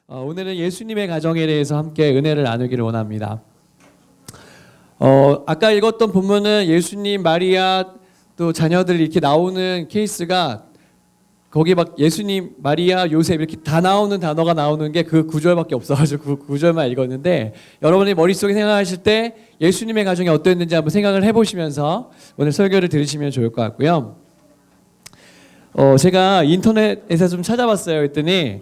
오늘은 예수님의 가정에 대해서 함께 은혜를 나누기를 원합니다. 아까 읽었던 본문은 예수님, 마리아 또 자녀들 이렇게 나오는 케이스가 거기 막 예수님, 마리아, 요셉 이렇게 다 나오는 단어가 나오는 게 그 구절밖에 없어가지고 그 구절만 읽었는데 여러분이 머릿속에 생각하실 때 예수님의 가정이 어땠는지 한번 생각을 해보시면서 오늘 설교를 들으시면 좋을 것 같고요. 제가 인터넷에서 좀 찾아봤어요. 그랬더니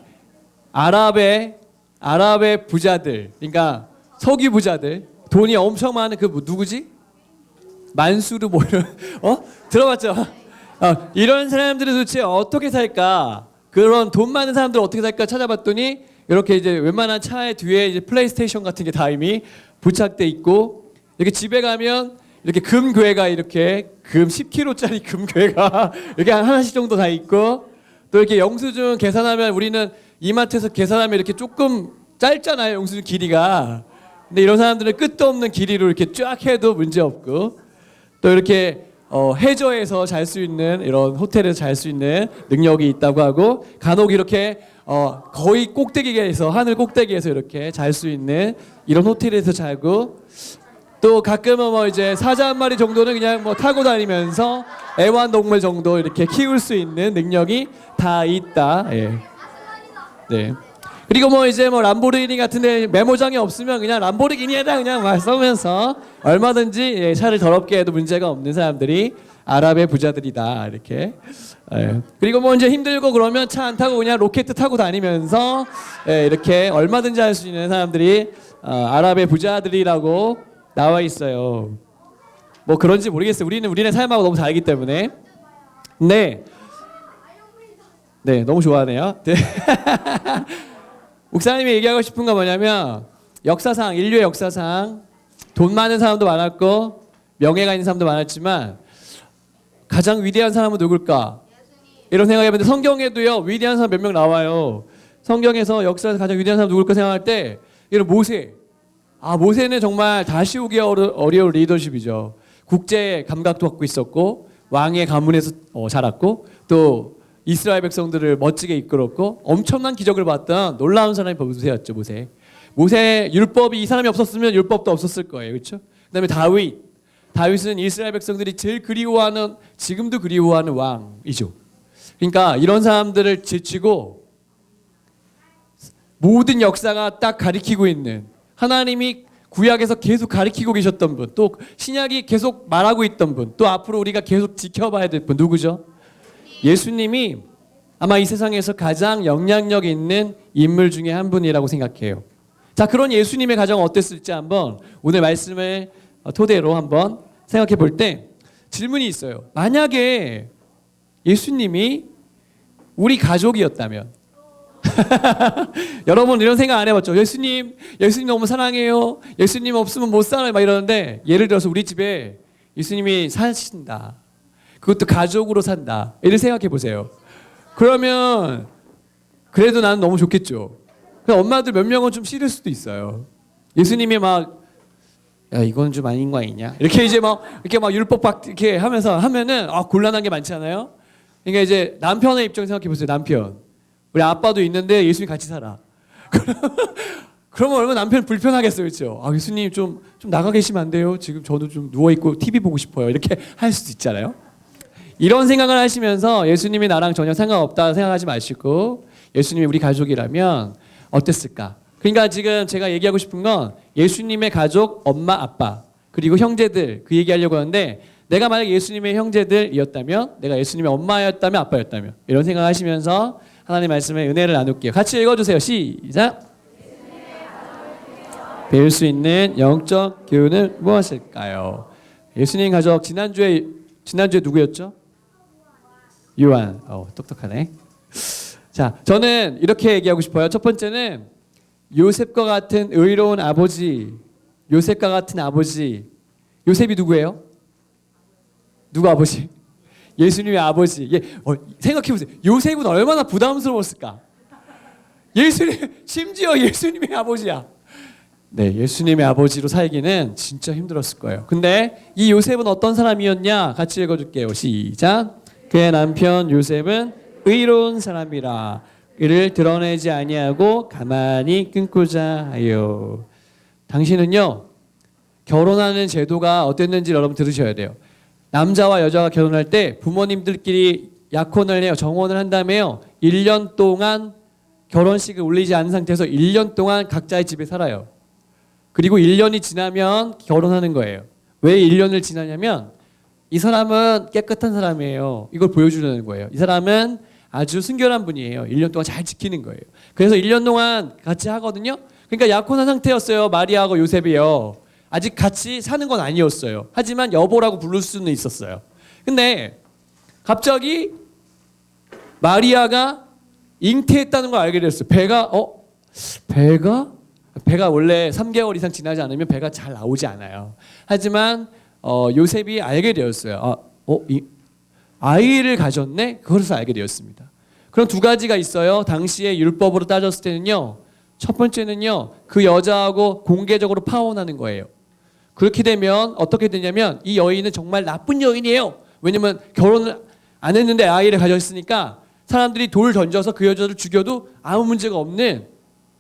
아랍의 부자들, 그러니까 석유 부자들, 돈이 엄청 많은 그 누구지? 만수르 뭐 이런 들어봤죠? 이런 사람들은 도대체 어떻게 살까? 그런 돈 많은 사람들 어떻게 살까 찾아봤더니 이렇게 이제 웬만한 차의 뒤에 이제 플레이스테이션 같은 게 다 이미 부착돼 있고, 이렇게 집에 가면 이렇게 금 괴가 이렇게 금 10kg짜리 금 괴가 이렇게 하나씩 정도 다 있고, 또 이렇게 영수증 계산하면 우리는 이마트에서 계산하면 이렇게 조금 짧잖아요, 영수증 길이가. 근데 이런 사람들은 끝도 없는 길이로 이렇게 쫙 해도 문제 없고, 또 이렇게 해저에서 잘 수 있는 이런 호텔에서 잘 수 있는 능력이 있다고 하고, 간혹 이렇게 거의 꼭대기에서 하늘 꼭대기에서 이렇게 잘 수 있는 이런 호텔에서 자고, 또 가끔은 뭐 이제 사자 한 마리 정도는 그냥 뭐 타고 다니면서 애완동물 정도 이렇게 키울 수 있는 능력이 다 있다. 예. 네. 그리고 뭐 이제 뭐 람보르기니 같은데 메모장이 없으면 그냥 람보르기니에다 그냥 막 써면서 얼마든지 차를 더럽게 해도 문제가 없는 사람들이 아랍의 부자들이다, 이렇게. 예. 그리고 뭐 이제 힘들고 그러면 차 안 타고 그냥 로켓 타고 다니면서 이렇게 얼마든지 할 수 있는 사람들이 아랍의 부자들이라고 나와 있어요. 뭐 그런지 모르겠어요. 우리는 삶하고 너무 다르기 때문에. 네, 너무 좋아하네요. 네. 목사님이 얘기하고 싶은 건 뭐냐면, 역사상, 인류의 역사상 돈 많은 사람도 많았고 명예가 있는 사람도 많았지만 가장 위대한 사람은 누굴까? 이런 생각해봤는데, 성경에도요 위대한 사람 몇 명 나와요. 성경에서 역사에서 가장 위대한 사람 누굴까 생각할 때 이런 모세는 정말 다시 오기 어려운 리더십이죠. 국제 감각도 갖고 있었고, 왕의 가문에서 자랐고, 또 이스라엘 백성들을 멋지게 이끌었고, 엄청난 기적을 봤던 놀라운 사람이 모세였죠. 모세 율법이, 이 사람이 없었으면 율법도 없었을 거예요. 그렇죠? 그다음에 다윗은 이스라엘 백성들이 제일 그리워하는, 지금도 그리워하는 왕이죠. 그러니까 이런 사람들을 제치고 모든 역사가 딱 가리키고 있는, 하나님이 구약에서 계속 가리키고 계셨던 분, 또 신약이 계속 말하고 있던 분, 또 앞으로 우리가 계속 지켜봐야 될 분, 누구죠? 예수님이 아마 이 세상에서 가장 영향력 있는 인물 중에 한 분이라고 생각해요. 자, 그런 예수님의 가정은 어땠을지 한번 오늘 말씀을 토대로 한번 생각해 볼 때 질문이 있어요. 만약에 예수님이 우리 가족이었다면, 여러분 이런 생각 안 해봤죠? 예수님 너무 사랑해요. 예수님 없으면 못 살아요. 막 이러는데, 예를 들어서 우리 집에 예수님이 사신다. 그것도 가족으로 산다. 이를 생각해 보세요. 그러면 그래도 나는 너무 좋겠죠. 엄마들 몇 명은 좀 싫을 수도 있어요. 예수님이 막, 야, 이건 좀 아닌 거 아니냐? 이렇게 막 율법 이렇게 하면은 곤란한 게 많잖아요. 그러니까 이제 남편의 입장 생각해 보세요. 남편. 우리 아빠도 있는데 예수님 같이 살아. 그러면 얼마나 남편 불편하겠어요. 그렇죠? 예수님 좀 나가 계시면 안 돼요? 지금 저도 좀 누워있고 TV 보고 싶어요. 이렇게 할 수도 있잖아요. 이런 생각을 하시면서 예수님이 나랑 전혀 상관없다 생각하지 마시고, 예수님이 우리 가족이라면 어땠을까? 그러니까 지금 제가 얘기하고 싶은 건 예수님의 가족, 엄마, 아빠, 그리고 형제들, 그 얘기하려고 하는데, 내가 만약 예수님의 형제들이었다면, 내가 예수님의 엄마였다면, 아빠였다면, 이런 생각하시면서 하나님 말씀의 은혜를 나눌게요. 같이 읽어주세요. 시작. 배울 수 있는 영적 교훈은 무엇일까요? 예수님 가족, 지난주에 누구였죠? 요한. 똑똑하네. 자, 저는 이렇게 얘기하고 싶어요. 첫 번째는 요셉과 같은 의로운 아버지. 요셉과 같은 아버지. 요셉이 누구예요? 누구 아버지? 예수님의 아버지. 생각해보세요. 요셉은 얼마나 부담스러웠을까? 심지어 예수님의 아버지야. 네, 예수님의 아버지로 살기는 진짜 힘들었을 거예요. 근데 이 요셉은 어떤 사람이었냐? 같이 읽어줄게요. 시작. 그의 남편 요셉은 의로운 사람이라. 이를 드러내지 아니하고 가만히 끊고자 하여. 당신은요, 결혼하는 제도가 어땠는지 여러분 들으셔야 돼요. 남자와 여자가 결혼할 때 부모님들끼리 약혼을 해요. 정혼을 한 다음에요, 1년 동안 결혼식을 올리지 않은 상태에서 1년 동안 각자의 집에 살아요. 그리고 1년이 지나면 결혼하는 거예요. 왜 1년을 지나냐면 이 사람은 깨끗한 사람이에요. 이걸 보여주려는 거예요. 이 사람은 아주 순결한 분이에요. 1년 동안 잘 지키는 거예요. 그래서 1년 동안 같이 하거든요. 그러니까 약혼한 상태였어요. 마리아하고 요셉이요. 아직 같이 사는 건 아니었어요. 하지만 여보라고 부를 수는 있었어요. 근데 갑자기 마리아가 잉태했다는 걸 알게 됐어요. 배가 원래 3개월 이상 지나지 않으면 배가 잘 나오지 않아요. 하지만 요셉이 알게 되었어요. 아이를 가졌네? 그것을 알게 되었습니다. 그럼 두 가지가 있어요. 당시의 율법으로 따졌을 때는요, 첫 번째는요, 그 여자하고 공개적으로 파혼하는 거예요. 그렇게 되면 어떻게 되냐면 이 여인은 정말 나쁜 여인이에요. 왜냐면 결혼을 안 했는데 아이를 가졌으니까 사람들이 돌 던져서 그 여자를 죽여도 아무 문제가 없는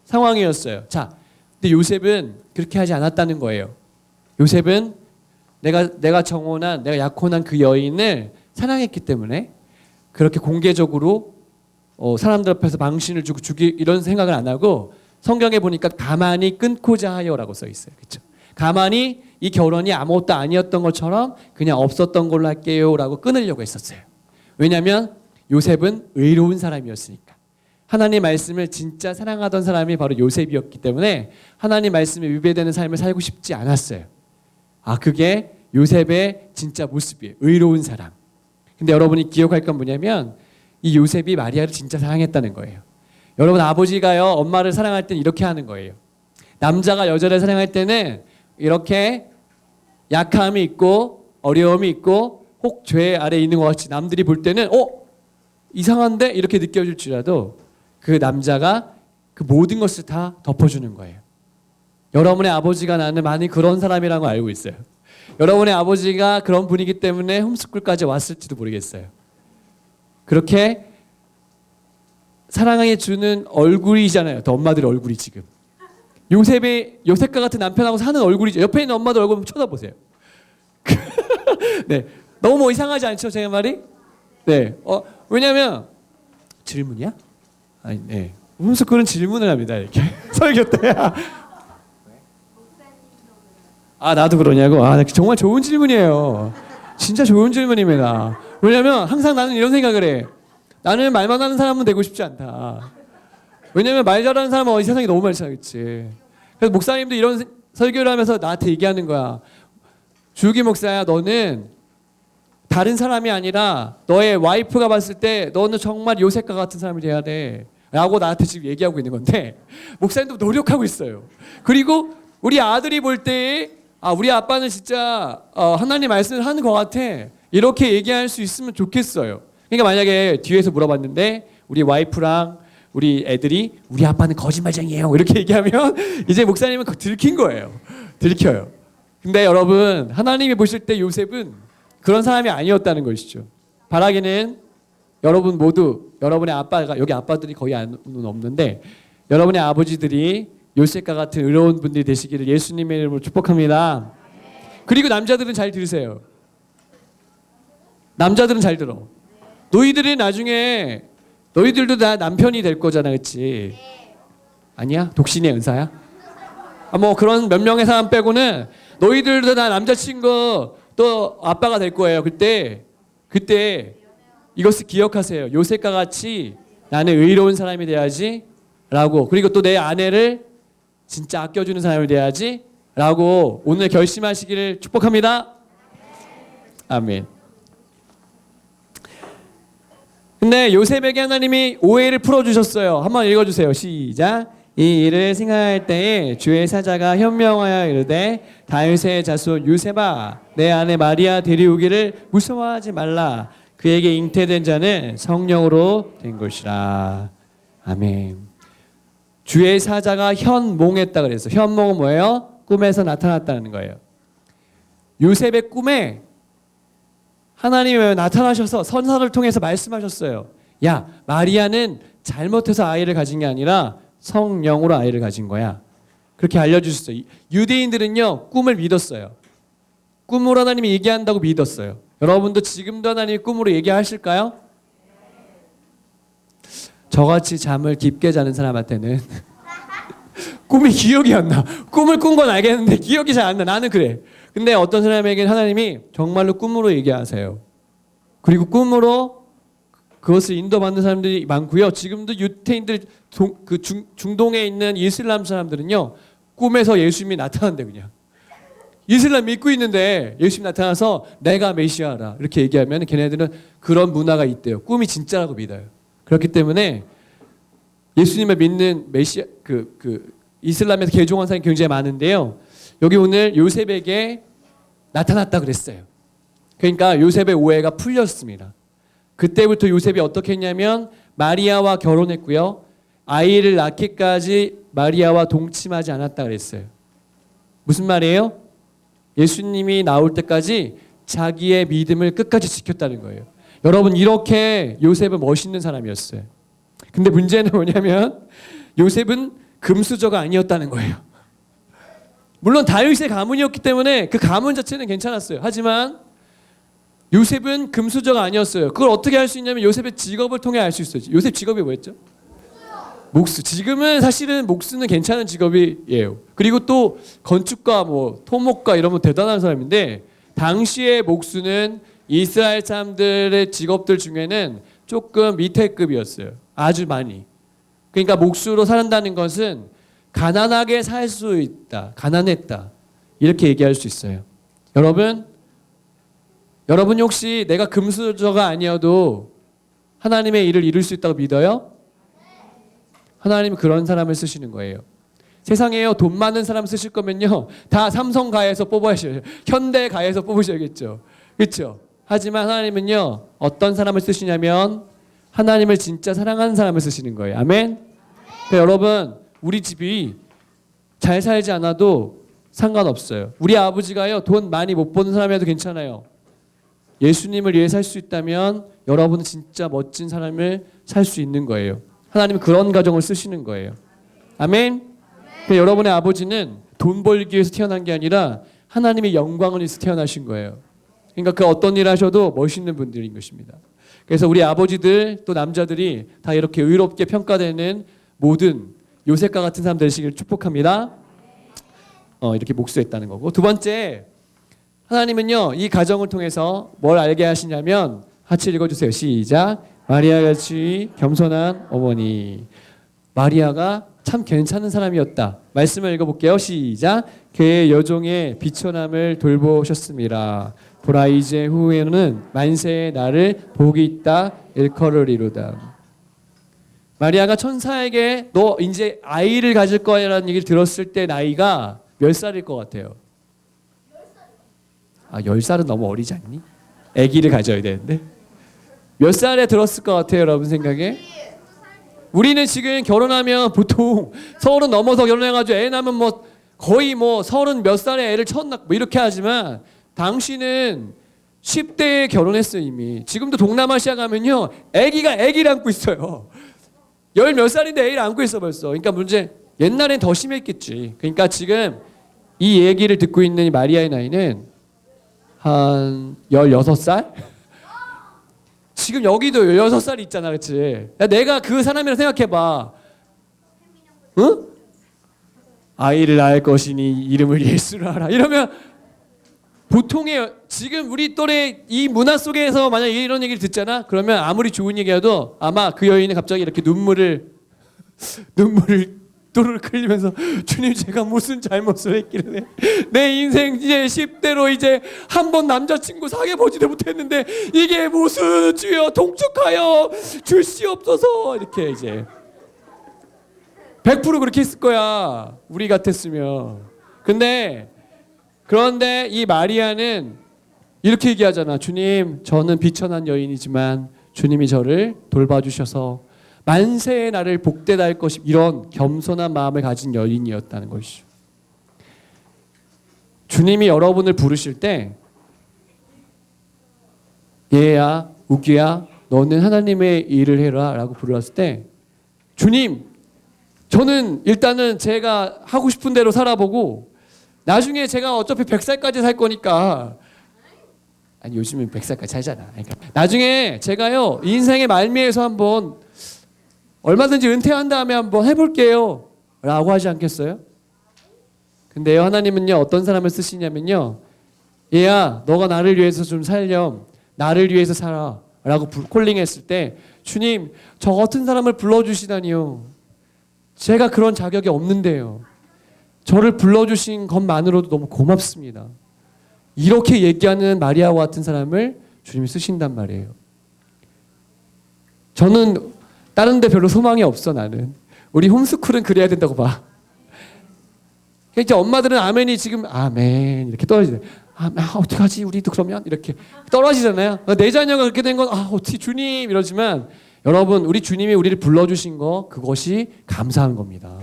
상황이었어요. 자, 근데 요셉은 그렇게 하지 않았다는 거예요. 요셉은 내가 약혼한 그 여인을 사랑했기 때문에 그렇게 공개적으로 사람들 앞에서 망신을 주고 이런 생각을 안 하고, 성경에 보니까 가만히 끊고자 하여라고 써 있어요. 그렇죠? 가만히 이 결혼이 아무것도 아니었던 것처럼 그냥 없었던 걸로 할게요라고 끊으려고 했었어요. 왜냐하면 요셉은 의로운 사람이었으니까. 하나님 말씀을 진짜 사랑하던 사람이 바로 요셉이었기 때문에 하나님 말씀에 위배되는 삶을 살고 싶지 않았어요. 그게 요셉의 진짜 모습이에요. 의로운 사람. 근데 여러분이 기억할 건 뭐냐면 이 요셉이 마리아를 진짜 사랑했다는 거예요. 여러분, 아버지가요, 엄마를 사랑할 때는 이렇게 하는 거예요. 남자가 여자를 사랑할 때는 이렇게 약함이 있고 어려움이 있고 혹 죄 아래에 있는 것 같이 남들이 볼 때는 이상한데 이렇게 느껴질지라도 그 남자가 그 모든 것을 다 덮어주는 거예요. 여러분의 아버지가 나는 많이 그런 사람이라는 걸 알고 있어요. 여러분의 아버지가 그런 분이기 때문에 홈스쿨까지 왔을지도 모르겠어요. 그렇게 사랑해 주는 얼굴이잖아요. 또 엄마들의 얼굴이 지금. 요셉과 같은 남편하고 사는 얼굴이죠. 옆에 있는 엄마들 얼굴 한번 쳐다보세요. 네, 너무 뭐 이상하지 않죠, 제 말이? 네, 왜냐면 질문이야? 아니, 네, 홈스쿨은 질문을 합니다. 이렇게 설교 때. 나도 그러냐고? 정말 좋은 질문이에요. 진짜 좋은 질문입니다. 왜냐면 항상 나는 이런 생각을 해. 나는 말만 하는 사람은 되고 싶지 않다. 왜냐면 말 잘하는 사람은 이 세상에 너무 많잖지. 그래서 목사님도 이런 설교를 하면서 나한테 얘기하는 거야. 주욱이 목사야, 너는 다른 사람이 아니라 너의 와이프가 봤을 때 너는 정말 요셉과 같은 사람이 돼야 돼 라고 나한테 지금 얘기하고 있는 건데, 목사님도 노력하고 있어요. 그리고 우리 아들이 볼 때 우리 아빠는 진짜 하나님 말씀을 하는 것 같아, 이렇게 얘기할 수 있으면 좋겠어요. 그러니까 만약에 뒤에서 물어봤는데 우리 와이프랑 우리 애들이 우리 아빠는 거짓말쟁이에요 이렇게 얘기하면 이제 목사님은 들킨 거예요. 들켜요. 근데 여러분, 하나님이 보실 때 요셉은 그런 사람이 아니었다는 것이죠. 바라기는 여러분 모두, 여러분의 아빠가, 여기 아빠들이 거의 없는데 여러분의 아버지들이 요셉과 같은 의로운 분들이 되시기를 예수님의 이름으로 축복합니다. 그리고 남자들은 잘 들으세요. 남자들은 잘 들어. 너희들이 나중에 너희들도 다 남편이 될 거잖아, 그렇지? 아니야? 독신의 은사야? 뭐 그런 몇 명의 사람 빼고는 너희들도 다 남자친구 또 아빠가 될 거예요. 그때 이것을 기억하세요. 요셉과 같이 나는 의로운 사람이 돼야지 라고, 그리고 또 내 아내를 진짜 아껴주는 사람이 돼야지 라고 오늘 결심하시기를 축복합니다. 아멘. 근데 요셉에게 하나님이 오해를 풀어주셨어요. 한번 읽어주세요. 시작. 이 일을 생각할 때에 주의 사자가 현명하여 이르되 다윗의 자손 요셉아, 내 아내 마리아 데려오기를 무서워하지 말라. 그에게 잉태된 자는 성령으로 된 것이라. 아멘. 주의 사자가 현몽했다 그랬어요. 현몽은 뭐예요? 꿈에서 나타났다는 거예요. 요셉의 꿈에 하나님이 나타나셔서 선사를 통해서 말씀하셨어요. 야, 마리아는 잘못해서 아이를 가진 게 아니라 성령으로 아이를 가진 거야. 그렇게 알려주셨어요. 유대인들은요 꿈을 믿었어요. 꿈으로 하나님이 얘기한다고 믿었어요. 여러분도 지금도 하나님이 꿈으로 얘기하실까요? 저같이 잠을 깊게 자는 사람한테는 꿈이 기억이 안 나. 꿈을 꾼 건 알겠는데 기억이 잘 안 나. 나는 그래. 근데 어떤 사람에게는 하나님이 정말로 꿈으로 얘기하세요. 그리고 꿈으로 그것을 인도받는 사람들이 많고요. 지금도 유태인들 중동에 있는 이슬람 사람들은요. 꿈에서 예수님이 나타난대 그냥. 이슬람 믿고 있는데 예수님 나타나서 내가 메시아라 이렇게 얘기하면 걔네들은 그런 문화가 있대요. 꿈이 진짜라고 믿어요. 그렇기 때문에 예수님을 믿는 메시아 이슬람에서 개종한 사람이 굉장히 많은데요. 여기 오늘 요셉에게 나타났다 그랬어요. 그러니까 요셉의 오해가 풀렸습니다. 그때부터 요셉이 어떻게 했냐면 마리아와 결혼했고요. 아이를 낳기까지 마리아와 동침하지 않았다 그랬어요. 무슨 말이에요? 예수님이 나올 때까지 자기의 믿음을 끝까지 지켰다는 거예요. 여러분 이렇게 요셉은 멋있는 사람이었어요. 근데 문제는 뭐냐면 요셉은 금수저가 아니었다는 거예요. 물론 다윗의 가문이었기 때문에 그 가문 자체는 괜찮았어요. 하지만 요셉은 금수저가 아니었어요. 그걸 어떻게 알 수 있냐면 요셉의 직업을 통해 알 수 있어요. 요셉 직업이 뭐였죠? 목수. 지금은 사실은 목수는 괜찮은 직업이에요. 그리고 또 건축가, 토목가 이러면 대단한 사람인데 당시의 목수는 이스라엘 사람들의 직업들 중에는 조금 밑에 급이었어요. 아주 많이. 그러니까 목수로 산다는 것은 가난하게 살 수 있다. 가난했다. 이렇게 얘기할 수 있어요. 여러분 혹시 내가 금수저가 아니어도 하나님의 일을 이룰 수 있다고 믿어요? 하나님은 그런 사람을 쓰시는 거예요. 세상에요 돈 많은 사람 쓰실 거면요 다 삼성가에서 뽑아야죠. 현대가에서 뽑으셔야겠죠. 그렇죠? 하지만 하나님은요 어떤 사람을 쓰시냐면 하나님을 진짜 사랑하는 사람을 쓰시는 거예요. 아멘. 그러니까 여러분 우리 집이 잘 살지 않아도 상관없어요. 우리 아버지가요 돈 많이 못 버는 사람이라도 괜찮아요. 예수님을 위해 살 수 있다면 여러분은 진짜 멋진 사람을 살 수 있는 거예요. 하나님은 그런 가정을 쓰시는 거예요. 아멘. 그러니까 여러분의 아버지는 돈 벌기 위해서 태어난 게 아니라 하나님의 영광을 위해서 태어나신 거예요. 그러니까 그 어떤 일 하셔도 멋있는 분들인 것입니다. 그래서 우리 아버지들 또 남자들이 다 이렇게 의롭게 평가되는 모든 요셉과 같은 사람 되시길 축복합니다. 이렇게 목수했다는 거고. 두 번째, 하나님은요 이 가정을 통해서 뭘 알게 하시냐면 같이 읽어주세요. 시작. 마리아같이 겸손한 어머니. 마리아가 참 괜찮은 사람이었다. 말씀을 읽어볼게요. 시작. 그의 여종의 비천함을 돌보셨습니다. 보라 이제 후에는 만세의 날을 복이 있다 일컬으리로다. 마리아가 천사에게 너 이제 아이를 가질 거야라는 얘기를 들었을 때 나이가 몇 살일 것 같아요? 10살은 너무 어리지 않니? 아기를 가져야 되는데 몇 살에 들었을 것 같아요 여러분 생각에? 우리는 지금 결혼하면 보통 30 넘어서 결혼해가지고 애 낳으면 거의 30 몇 살에 애를 첫 낳고 이렇게 하지만 당신은 10대에 결혼했어요 이미. 지금도 동남아시아 가면요 아기가 아기를 안고 있어요. 10 몇 살인데 아기를 안고 있어 벌써. 그러니까 문제 옛날엔 더 심했겠지. 그러니까 지금 이 얘기를 듣고 있는 이 마리아의 나이는 한 16살? 지금 여기도 16살이 있잖아 그렇지? 내가 그 사람이라 생각해봐. 응? 아이를 낳을 것이니 이름을 예수로 하라 이러면 보통의 지금 우리 또래 이 문화 속에서 만약 이런 얘기를 듣잖아. 그러면 아무리 좋은 얘기여도 아마 그 여인은 갑자기 이렇게 눈물을 또르르 흘리면서 주님 제가 무슨 잘못을 했길래 내 인생 이제 10대로 이제 한 번 남자친구 사귀어 보지도 못했는데 이게 무슨 주여 통촉하여 주시옵소서 이렇게 이제 100% 그렇게 했을 거야 우리 같았으면. 그런데 이 마리아는 이렇게 얘기하잖아. 주님 저는 비천한 여인이지만 주님이 저를 돌봐주셔서 만세의 날을 복되다 할 것이 이런 겸손한 마음을 가진 여인이었다는 것이죠. 주님이 여러분을 부르실 때 얘야 우기야 너는 하나님의 일을 해라 라고 부르셨을 때 주님, 저는 일단은 제가 하고 싶은 대로 살아보고 나중에 제가 어차피 100살까지 살 거니까, 아니 요즘은 100살까지 살잖아. 그러니까 나중에 제가요 인생의 말미에서 한번 얼마든지 은퇴한 다음에 한번 해볼게요 라고 하지 않겠어요? 근데요, 하나님은요 어떤 사람을 쓰시냐면요, 얘야 너가 나를 위해서 좀 살렴, 나를 위해서 살아 라고 콜링했을 때, 주님 저 같은 사람을 불러주시다니요, 제가 그런 자격이 없는데요, 저를 불러주신 것만으로도 너무 고맙습니다. 이렇게 얘기하는 마리아와 같은 사람을 주님이 쓰신단 말이에요. 저는 다른 데 별로 소망이 없어. 나는 우리 홈스쿨은 그래야 된다고 봐. 이제 엄마들은 아멘이 지금 아멘 이렇게 떨어지잖아요. 어떡하지 우리도 그러면 이렇게 떨어지잖아요. 내 자녀가 그렇게 된 건 어떻게 주님 이러지만, 여러분 우리 주님이 우리를 불러주신 거, 그것이 감사한 겁니다.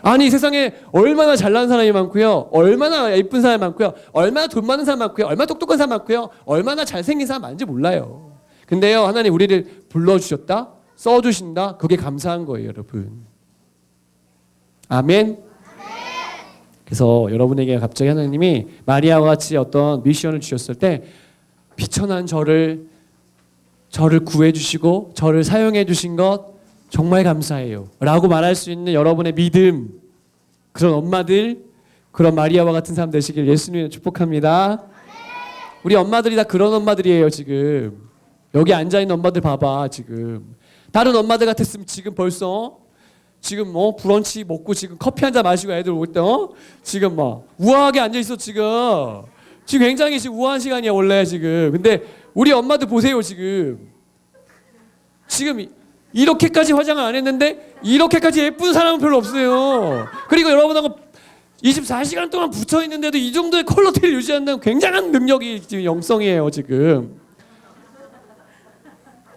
아니 세상에 얼마나 잘난 사람이 많고요, 얼마나 예쁜 사람이 많고요, 얼마나 돈 많은 사람 많고요, 얼마나 똑똑한 사람 많고요, 얼마나 잘생긴 사람 많은지 몰라요. 근데요 하나님 우리를 불러주셨다, 써주신다, 그게 감사한 거예요 여러분. 아멘. 그래서 여러분에게 갑자기 하나님이 마리아와 같이 어떤 미션을 주셨을 때, 비천한 저를 구해주시고 저를 사용해 주신 것 정말 감사해요 라고 말할 수 있는 여러분의 믿음, 그런 엄마들, 그런 마리아와 같은 사람 되시길 예수님을 축복합니다. 우리 엄마들이 다 그런 엄마들이에요. 지금 여기 앉아있는 엄마들 봐봐. 지금 다른 엄마들 같았으면 지금 벌써 지금 브런치 먹고 지금 커피 한 잔 마시고 애들 올 때 지금 막 우아하게 앉아있어. 지금 굉장히 지금 우아한 시간이야 원래 지금. 근데 우리 엄마들 보세요. 지금 이렇게까지 화장을 안 했는데 이렇게까지 예쁜 사람은 별로 없어요. 그리고 여러분하고 24시간 동안 붙어 있는데도 이 정도의 퀄러티를 유지한다는 굉장한 능력이 지금 영성이에요 지금.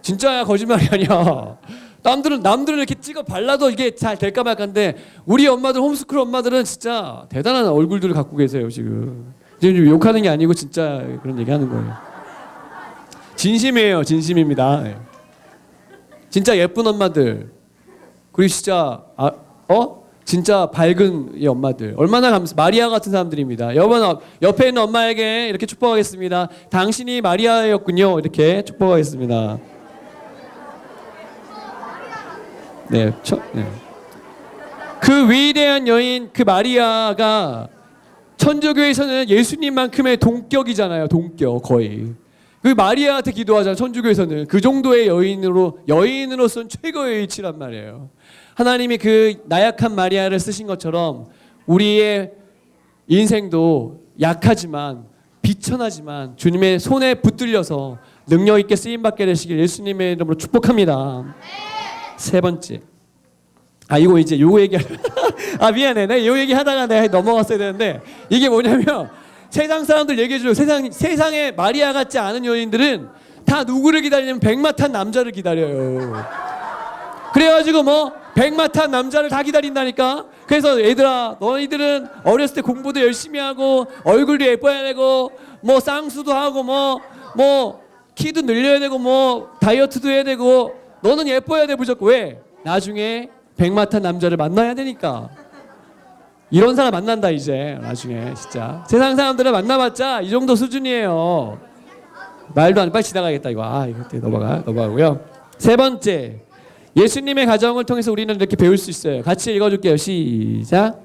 진짜야, 거짓말이 아니야. 남들은 이렇게 찍어 발라도 이게 잘 될까 말까인데, 우리 엄마들, 홈스쿨 엄마들은 진짜 대단한 얼굴들을 갖고 계세요 지금. 지금 욕하는 게 아니고 진짜 그런 얘기하는 거예요. 진심이에요. 진심입니다. 네. 진짜 예쁜 엄마들, 그리고 진짜 진짜 밝은 이 엄마들, 얼마나 마리아 같은 사람들입니다. 여러분 옆에 있는 엄마에게 이렇게 축복하겠습니다. 당신이 마리아였군요. 이렇게 축복하겠습니다. 네, 그 위대한 여인, 그 마리아가 천주교에서는 예수님만큼의 동격이잖아요. 동격 거의. 그 마리아한테 기도하잖아. 천주교에서는 그 정도의 여인으로서는 최고의 위치란 말이에요. 하나님이 그 나약한 마리아를 쓰신 것처럼 우리의 인생도 약하지만 비천하지만 주님의 손에 붙들려서 능력 있게 쓰임 받게 되시길 예수님의 이름으로 축복합니다. 세 번째, 이거 이제 요 얘기 미안해, 내가 요 얘기 하다가 내가 넘어갔어야 되는데, 이게 뭐냐면 세상 사람들 얘기해줘요. 세상에 마리아 같지 않은 여인들은 다 누구를 기다리냐면 백마 탄 남자를 기다려요. 그래가지고 백마 탄 남자를 다 기다린다니까. 그래서 얘들아, 너희들은 어렸을 때 공부도 열심히 하고 얼굴도 예뻐야 되고 쌍수도 하고 키도 늘려야 되고 다이어트도 해야 되고, 너는 예뻐야 돼 무조건. 왜? 나중에 백마 탄 남자를 만나야 되니까. 이런 사람 만난다 이제 나중에. 진짜 세상 사람들을 만나봤자 이 정도 수준이에요. 말도 안 돼. 빨리 지나가겠다 이거. 이거 넘어가고요. 세 번째, 예수님의 가정을 통해서 우리는 이렇게 배울 수 있어요. 같이 읽어줄게요. 시작.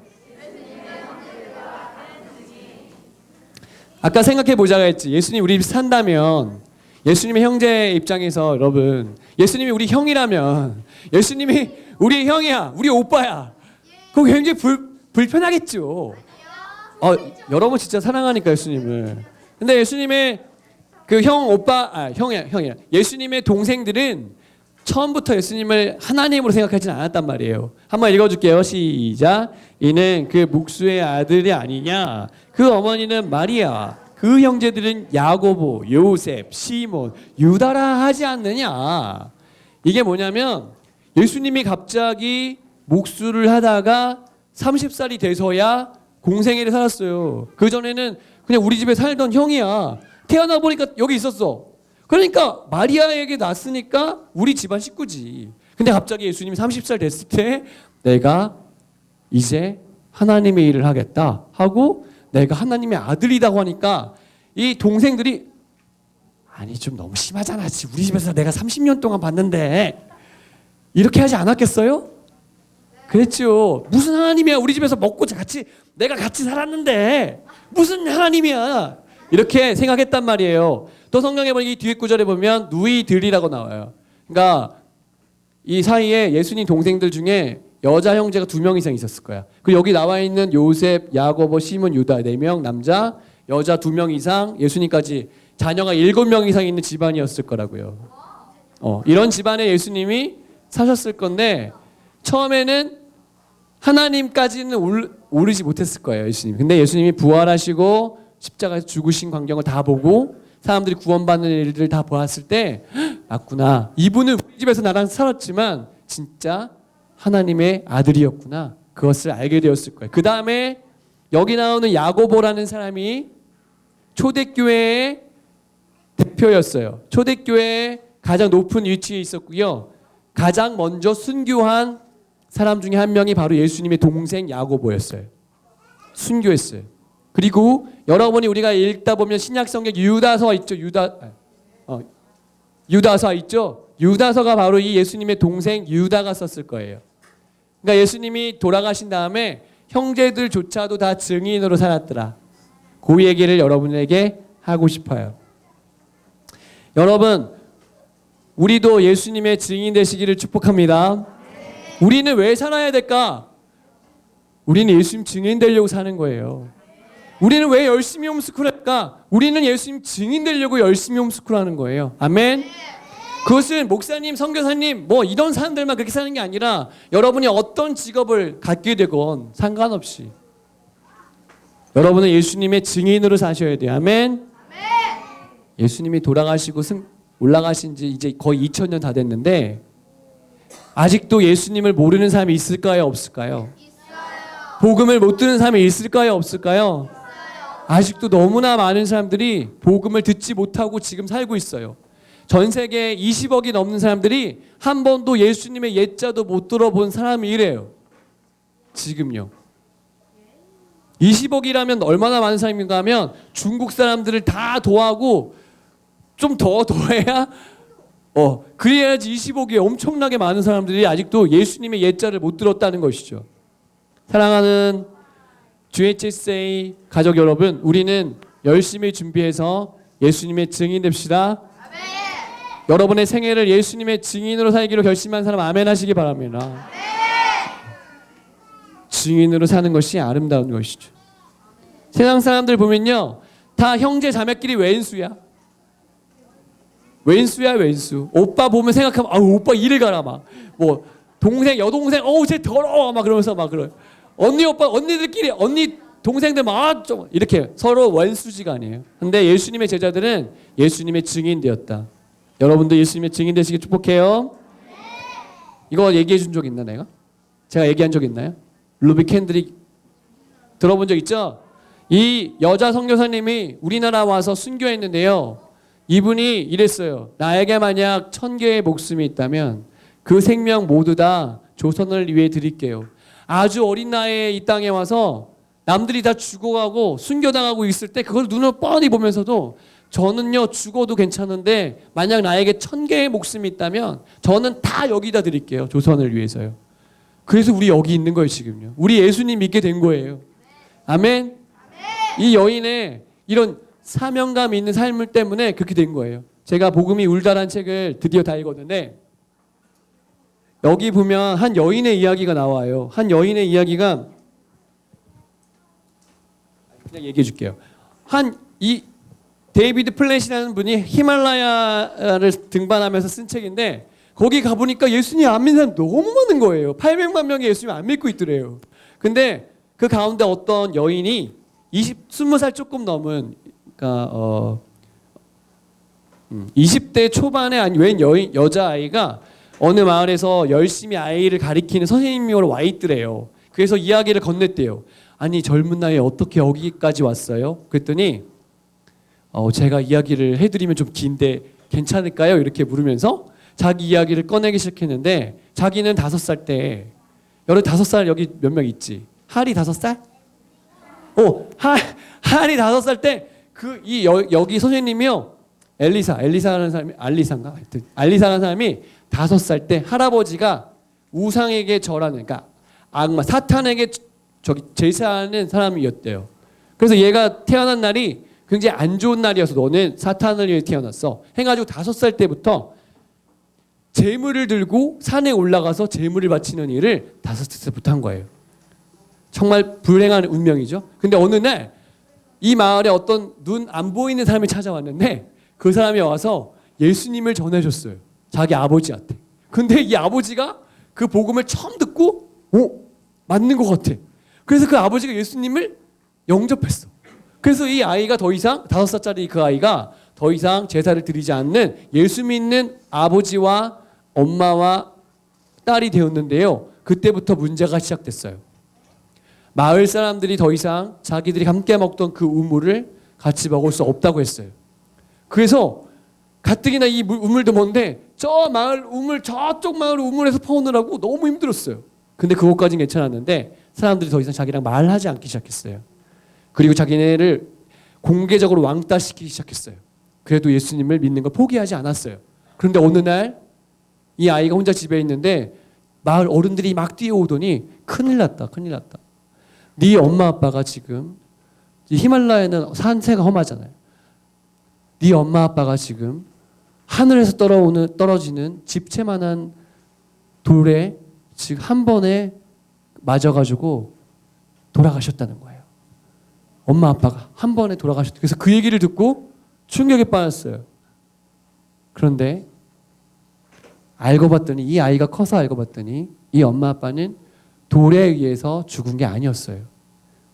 아까 생각해보자가 했지. 예수님 우리 산다면, 예수님의 형제 입장에서 여러분, 예수님이 우리 형이라면, 예수님이 우리 형이야, 우리 오빠야, 그거 굉장히 불편하겠죠. 여러분 진짜 사랑하니까 예수님을. 근데 예수님의 그 형이야. 예수님의 동생들은 처음부터 예수님을 하나님으로 생각하지는 않았단 말이에요. 한번 읽어줄게요. 시작. 이는 그 목수의 아들이 아니냐. 그 어머니는 마리아, 그 형제들은 야고보, 요셉, 시몬, 유다라 하지 않느냐. 이게 뭐냐면 예수님이 갑자기 목수를 하다가 30살이 돼서야 공생애를 살았어요. 그전에는 그냥 우리 집에 살던 형이야. 태어나 보니까 여기 있었어. 그러니까 마리아에게 낳았으니까 우리 집안 식구지. 근데 갑자기 예수님이 30살 됐을 때 내가 이제 하나님의 일을 하겠다 하고 내가 하나님의 아들이라고 하니까 이 동생들이 아니 좀 너무 심하잖아. 우리 집에서 내가 30년 동안 봤는데 이렇게 하지 않았겠어요? 그랬죠. 무슨 하나님이야. 우리 집에서 먹고 내가 같이 살았는데 무슨 하나님이야. 이렇게 생각했단 말이에요. 또 성경에 보면 이 뒤에 구절에 보면 누이들이라고 나와요. 그러니까 이 사이에 예수님 동생들 중에 여자 형제가 2명 이상 있었을 거야. 그리고 여기 나와 있는 요셉, 야고보, 시몬, 유다 4명 남자, 여자 2명 이상, 예수님까지 자녀가 7명 이상 있는 집안이었을 거라고요. 이런 집안에 예수님이 사셨을 건데 처음에는 하나님까지는 오르지 못했을 거예요. 예수님. 근데 예수님이 부활하시고 십자가에서 죽으신 광경을 다 보고 사람들이 구원받는 일들을 다 보았을 때 맞구나. 이분은 우리 집에서 나랑 살았지만 진짜 하나님의 아들이었구나. 그것을 알게 되었을 거예요. 그 다음에 여기 나오는 야고보라는 사람이 초대교회의 대표였어요. 초대교회의 가장 높은 위치에 있었고요. 가장 먼저 순교한 사람 중에 한 명이 바로 예수님의 동생 야고보였어요. 순교했어요. 그리고 여러분이 우리가 읽다 보면 신약성경 유다서 있죠. 유다서 있죠. 유다서가 바로 이 예수님의 동생 유다가 썼을 거예요. 그러니까 예수님이 돌아가신 다음에 형제들조차도 다 증인으로 살았더라. 그 얘기를 여러분에게 하고 싶어요. 여러분, 우리도 예수님의 증인 되시기를 축복합니다. 우리는 왜 살아야 될까? 우리는 예수님 증인 되려고 사는 거예요. 우리는 왜 열심히 홈스쿨할까? 우리는 예수님 증인 되려고 열심히 홈스쿨하는 거예요. 아멘. 그것은 목사님, 선교사님 뭐 이런 사람들만 그렇게 사는 게 아니라 여러분이 어떤 직업을 갖게 되건 상관없이 여러분은 예수님의 증인으로 사셔야 돼요. 아멘. 예수님이 돌아가시고 올라가신 지 이제 거의 2000년 다 됐는데 아직도 예수님을 모르는 사람이 있을까요? 없을까요? 있어요. 복음을 못 듣는 사람이 있을까요? 없을까요? 있어요. 아직도 너무나 많은 사람들이 복음을 듣지 못하고 지금 살고 있어요. 전 세계 20억이 넘는 사람들이 한 번도 예수님의 예자도 못 들어본 사람이 이래요. 지금요. 20억이라면 얼마나 많은 사람인가 하면 중국 사람들을 다 도하고 좀 더해야 그래야지 20억이 엄청나게 많은 사람들이 아직도 예수님의 예자를 못 들었다는 것이죠. 사랑하는 GHSA 가족 여러분, 우리는 열심히 준비해서 예수님의 증인 됩시다. 아멘. 여러분의 생애를 예수님의 증인으로 살기로 결심한 사람 아멘 하시기 바랍니다. 아멘. 증인으로 사는 것이 아름다운 것이죠. 세상 사람들 보면요, 다 형제 자매끼리 왼수야. 왼수. 오빠 보면 생각하면 오빠 이를 가라 막. 뭐 동생 여동생 쟤 더러워 막 그러면서 막 그래. 언니들끼리 언니 동생들 막 좀 이렇게 서로 원수지간이에요. 근데 예수님의 제자들은 예수님의 증인 되었다. 여러분도 예수님의 증인 되시길 축복해요. 이거 얘기해 준 적 있나 내가? 제가 얘기한 적 있나요? 루비 캔드릭 들어본 적 있죠? 이 여자 선교사님이 우리나라 와서 순교했는데요. 이분이 이랬어요. 나에게 만약 1000개의 목숨이 있다면 그 생명 모두 다 조선을 위해 드릴게요. 아주 어린 나이에 이 땅에 와서 남들이 다 죽어가고 순교당하고 있을 때 그걸 눈을 뻔히 보면서도 저는요 죽어도 괜찮은데 만약 나에게 1000개의 목숨이 있다면 저는 다 여기다 드릴게요. 조선을 위해서요. 그래서 우리 여기 있는 거예요 지금요. 우리 예수님 믿게 된 거예요. 아멘. 이 여인의 이런 사명감 있는 삶을 때문에 그렇게 된 거예요. 제가 복음이 울다란 책을 드디어 다 읽었는데 여기 보면 한 여인의 이야기가 나와요. 한 여인의 이야기가 그냥 얘기해 줄게요. 이 데이비드 플랫이라는 분이 히말라야를 등반하면서 쓴 책인데 거기 가보니까 예수님 안 믿는 사람 너무 많은 거예요. 800만 명이 예수님 안 믿고 있더래요. 근데 그 가운데 어떤 여인이 20살 조금 넘은 그러니까 20대 초반에 웬 여자아이가 어느 마을에서 열심히 아이를 가리키는 선생님이 와 있더래요. 그래서 이야기를 건넸대요. 아니 젊은 나이에 어떻게 여기까지 왔어요? 그랬더니 제가 이야기를 해드리면 좀 긴데 괜찮을까요? 이렇게 물으면서 자기 이야기를 꺼내기 시작했는데 자기는 5살 때 여러 5살 여기 몇 명 있지? 할이 5살? 할이 5살 때 여기 선생님이요. 엘리사라는 사람이 알리사라는 사람이 5살 때 할아버지가 우상에게 절하는 그러니까 악마 사탄에게 제사하는 사람이었대요. 그래서 얘가 태어난 날이 굉장히 안 좋은 날이어서 너는 사탄을 위해 태어났어. 해가지고 5살 때부터 제물을 들고 산에 올라가서 제물을 바치는 일을 5살부터 한 거예요. 정말 불행한 운명이죠. 근데 어느 날 이 마을에 어떤 눈 안 보이는 사람이 찾아왔는데 그 사람이 와서 예수님을 전해줬어요. 자기 아버지한테. 근데 이 아버지가 그 복음을 처음 듣고 맞는 것 같아. 그래서 그 아버지가 예수님을 영접했어. 그래서 이 아이가 더 이상 5살짜리 그 아이가 더 이상 제사를 드리지 않는 예수 믿는 아버지와 엄마와 딸이 되었는데요. 그때부터 문제가 시작됐어요. 마을 사람들이 더 이상 자기들이 함께 먹던 그 우물을 같이 먹을 수 없다고 했어요. 그래서 가뜩이나 이 우물도 먼데 저쪽 마을 우물에서 퍼오느라고 너무 힘들었어요. 근데 그것까지는 괜찮았는데 사람들이 더 이상 자기랑 말하지 않기 시작했어요. 그리고 자기네를 공개적으로 왕따시키기 시작했어요. 그래도 예수님을 믿는 걸 포기하지 않았어요. 그런데 어느 날 이 아이가 혼자 집에 있는데 마을 어른들이 막 뛰어오더니 큰일 났다. 네 엄마 아빠가 지금 히말라야는 산세가 험하잖아요. 네 엄마 아빠가 지금 하늘에서 떨어지는 집채만한 돌에 지금 한 번에 맞아가지고 돌아가셨다는 거예요. 엄마 아빠가 한 번에 돌아가셨다. 그래서 그 얘기를 듣고 충격에 빠졌어요. 그런데 이 아이가 커서 알고 봤더니 이 엄마 아빠는 돌에 의해서 죽은 게 아니었어요.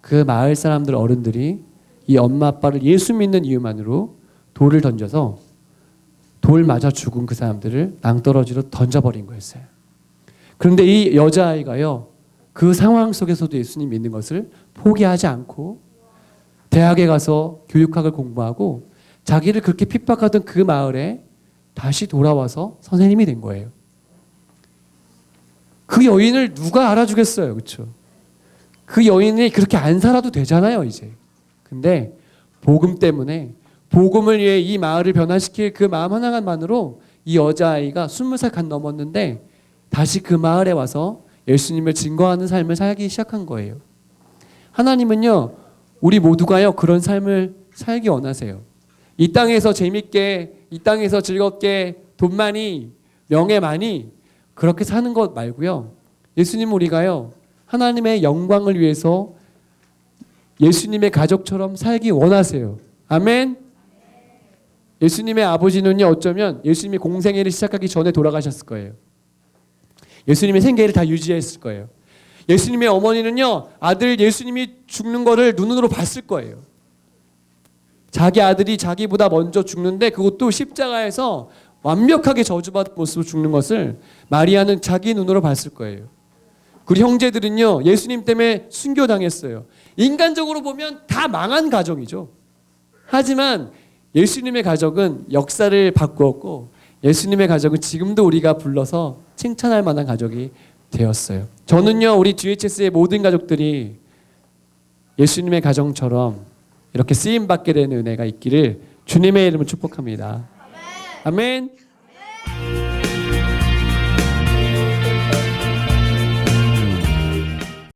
그 마을 사람들 어른들이 이 엄마 아빠를 예수 믿는 이유만으로 돌을 던져서 돌 맞아 죽은 그 사람들을 낭떠러지로 던져버린 거였어요. 그런데 이 여자아이가요. 그 상황 속에서도 예수님 믿는 것을 포기하지 않고 대학에 가서 교육학을 공부하고 자기를 그렇게 핍박하던 그 마을에 다시 돌아와서 선생님이 된 거예요. 그 여인을 누가 알아주겠어요. 그렇죠? 그 여인이 그렇게 안 살아도 되잖아요. 이제. 근데 복음 때문에 복음을 위해 이 마을을 변화시킬 그 마음 하나만으로 이 여자아이가 20살 간 넘었는데 다시 그 마을에 와서 예수님을 증거하는 삶을 살기 시작한 거예요. 하나님은요. 우리 모두가요. 그런 삶을 살기 원하세요. 이 땅에서 재밌게 이 땅에서 즐겁게 돈 많이 명예 많이 그렇게 사는 것 말고요. 예수님은 우리가요. 하나님의 영광을 위해서 예수님의 가족처럼 살기 원하세요. 아멘. 예수님의 아버지는요. 어쩌면 예수님이 공생애를 시작하기 전에 돌아가셨을 거예요. 예수님의 생계를 다 유지했을 거예요. 예수님의 어머니는요. 아들 예수님이 죽는 거를 눈으로 봤을 거예요. 자기 아들이 자기보다 먼저 죽는데 그것도 십자가에서 완벽하게 저주받은 모습으로 죽는 것을 마리아는 자기 눈으로 봤을 거예요. 그리고 형제들은요. 예수님 때문에 순교당했어요. 인간적으로 보면 다 망한 가정이죠. 하지만 예수님의 가족은 역사를 바꾸었고 예수님의 가족은 지금도 우리가 불러서 칭찬할 만한 가족이 되었어요. 저는요. 우리 GHS의 모든 가족들이 예수님의 가정처럼 이렇게 쓰임받게 되는 은혜가 있기를 주님의 이름으로 축복합니다. 아멘.